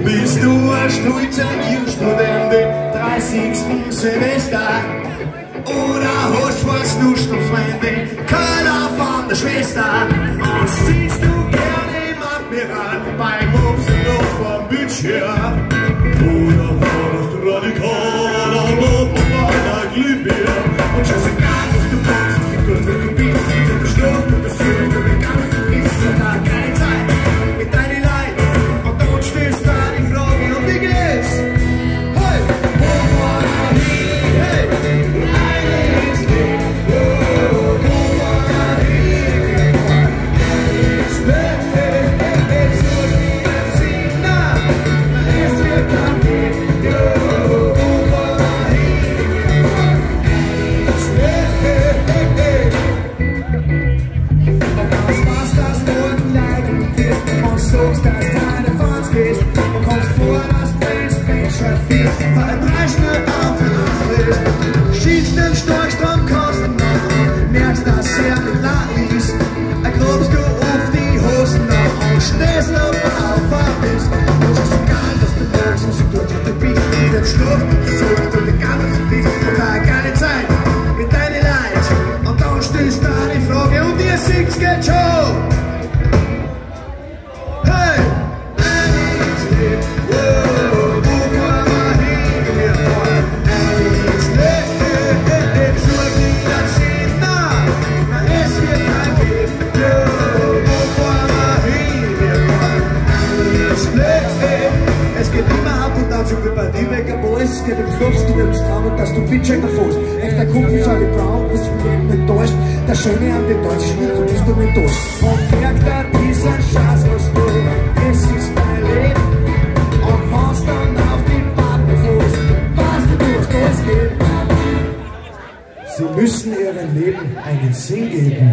Bist du ein stolzer Jungstudent, 30. Semester? Oder hast was Nuschelfreunde, keiner von der Schwester? Und siehst du gerne im Admiral beim Mopsen noch vom Bildschirm? Oder warst du radikal am Abend meiner Glühbirne? Und scheißegal, was du machst, was du tust, was du bist, wie du schläfst, du das Hirn, du den ganzen Mist, du hast keine Zeit mit deinen Leid. Und dann stellst du die Frage, und wie geht's? Hey, wo war er hin? Hey, eines Leben, wo war er hin? Eines Leben, so wieder sehen, na, es wird dann gehen, wo war er hin? Eines Leben, und was war's das Morgenleiden wird, und sagst, dass deine Fans gehst, und kommst vor, dass du ins Menschheit fährst, weil drei schnell auf und auflässt, schießt den Storchstrom kosten noch, merkst, dass er nicht lang ist, ergrubst du auf die Hosen noch und stehst noch auf und bist. Und es ist egal, dass du magst, was du tust, was du bist, und den Schlaf, du suchst und den ganzen Fließt, und da keine Zeit mit deinen Leid, und dann stellst du die Frage, und ihr singt's geht schon. Hey! Eines lebt, wo fahren wir hin? Wir fahren eines lebt, so wieder sehen, na, es wird kein Leben, wo fahren wir hin? Wir fahren eines lebt. Es geht immer ab und an so wie bei dir weg, aber es geht im Fluss, es geht im Strahl und dass du Windchecker fährst. Echter Kumpel, Charlie Brown, was vom Leben nicht täuscht. Das Schöne an den Deutschen ist, du bist du nicht durch. Und merkt er dieser Schatz, was du, es ist dein Leben. Und wenn's dann auf die Backen fußt, was du tust, es geht. Sie müssen ihrem Leben einen Sinn geben.